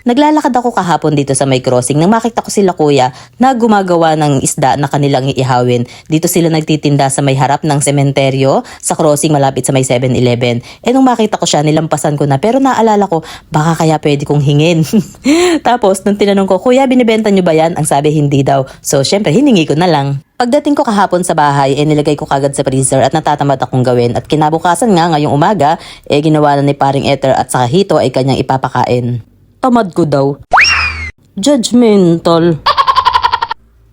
Naglalakad ako kahapon dito sa may crossing nang makita ko sila kuya na gumagawa ng isda na kanilang iihawin. Dito sila nagtitinda sa may harap ng sementeryo sa crossing malapit sa may 7-Eleven. Nung makita ko siya, nilampasan ko na pero naalala ko baka kaya pwede kong hingin. Tapos nung tinanong ko, kuya binibenta nyo ba yan? Ang sabi hindi daw. So syempre hiningi ko na lang. Pagdating ko kahapon sa bahay, nilagay ko kagad sa freezer at natatamad akong gawin. At kinabukasan nga ngayong umaga, ginawa na ni paring Ether at saka Hito ay kanyang ipapakain. Tamad ko daw. Judgmental.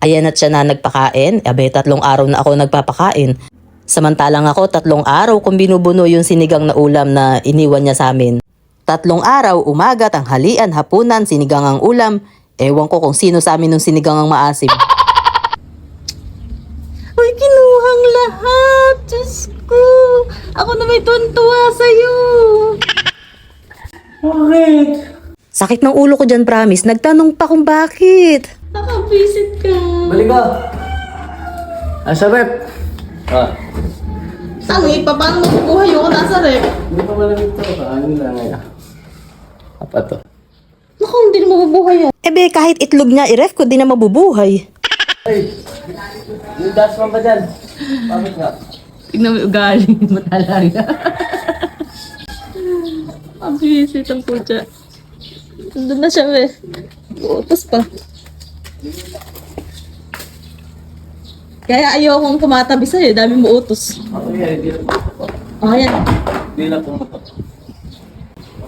Ayan at siya na nagpakain. 3 araw na ako nagpapakain. Samantalang ako 3 araw kung binubuno yung sinigang na ulam na iniwan niya sa amin. 3 araw, umaga, tanghalian, hapunan, sinigang ang ulam. Ewan ko kung sino sa amin nung sinigang ang maasim. Uy, kinuhang lahat. Diyos ko. Ako na may tuntua sa'yo. Bakit? Sakit ng ulo ko dyan, promise. Nagtanong pa kung bakit. Nakabisit ka. Balik ka. Asa rep? Tangi pa, paano mabubuhay ako nasa rep? Hindi pa malamig to. Kaano lang ngayon. Apa to? Naku, hindi na mabubuhay yan. Ebe, kahit itlog niya i-ref ko, di na mabubuhay. Ay! Yung dash man ba dyan? Bakit nga? Tignan mo yung ugali mo talaga. Mabisit ang putya. Nandun na siya, eh. Utos pa. Kaya ayokong kumatabi sa'yo. Dami mo utos. Ako yan, hindi lang pumatok. Ayan. Hindi lang pumatok.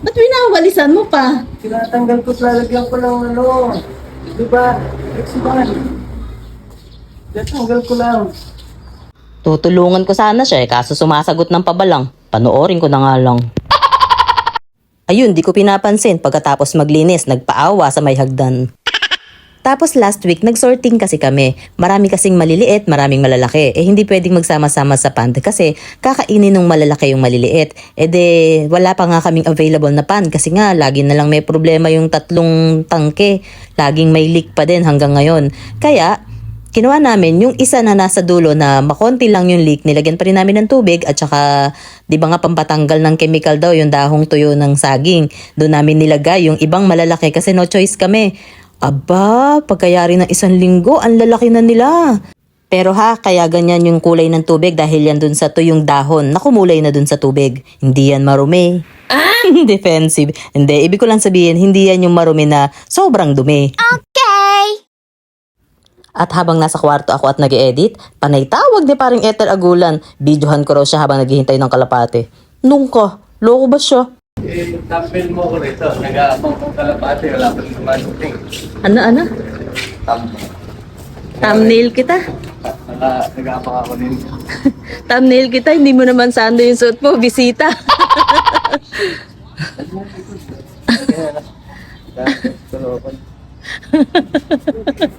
Ba't winawalisan mo pa? Tinatanggal ko, lalagyan ko lang ano. Diba? Exiban. Tinatanggal ko lang. Tutulungan ko sana siya kaso sumasagot ng pabalang. Panoorin ko na nga lang. Ayun, di ko pinapansin. Pagkatapos maglinis, nagpaawa sa may hagdan. Tapos last week, nag-sorting kasi kami. Marami kasing maliliit, maraming malalaki. Hindi pwedeng magsama-sama sa pan kasi kakainin ng malalaki yung maliliit. Wala pa nga kaming available na pan kasi nga, lagi na lang may problema yung 3 tangke. Laging may leak pa din hanggang ngayon. Kaya, kinuha namin yung isa na nasa dulo na makonti lang yung leak, nilagyan pa rin namin ng tubig at saka, di ba nga pampatanggal ng chemical daw yung dahong tuyo ng saging. Doon namin nilagay yung ibang malalaki kasi no choice kami. Aba, pagkayari ng 1 linggo, ang lalaki na nila. Pero kaya ganyan yung kulay ng tubig dahil yan dun sa tuyong dahon na kumulay na dun sa tubig. Hindi yan marumi. Defensive. Hindi, ibig ko lang sabihin, hindi yan yung marumi na sobrang dumi. At habang nasa kwarto ako at nag-edit, panay tawag ni paring Ether Agulan. Videohan ko raw siya habang naghihintay ng kalapate. Nung ka, loko ba siya? Thumbnail mo ko rito. Nag-aabang kong kalapate. Wala pa rin dumating. Ano? Thumbnail kita. Nag-aabang ako din. Thumbnail kita, hindi mo naman sando yung suot mo, bisita.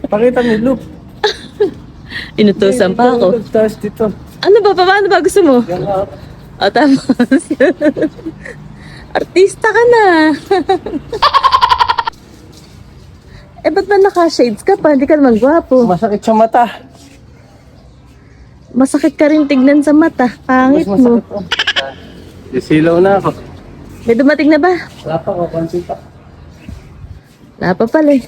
Pakita mo yung loop. Inutusan pa ako. Tapos dito. Ano ba? Paano ba gusto mo? Yan nga. O, tapos. Artista ka na. Ba't ba naka-shades ka pa? Hindi ka naman gwapo. Masakit sa mata. Masakit ka rin tignan sa mata. Pangit Mas mo. masakit. Isilaw na ako. May dumating na ba? Wala pa ako. Konti pa. Wala pa pala eh.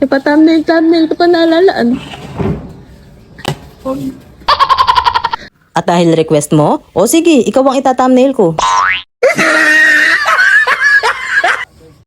Thumbnail ka pa naalalaan. At dahil request mo, o sige, ikaw ang ita-thumbnail ko.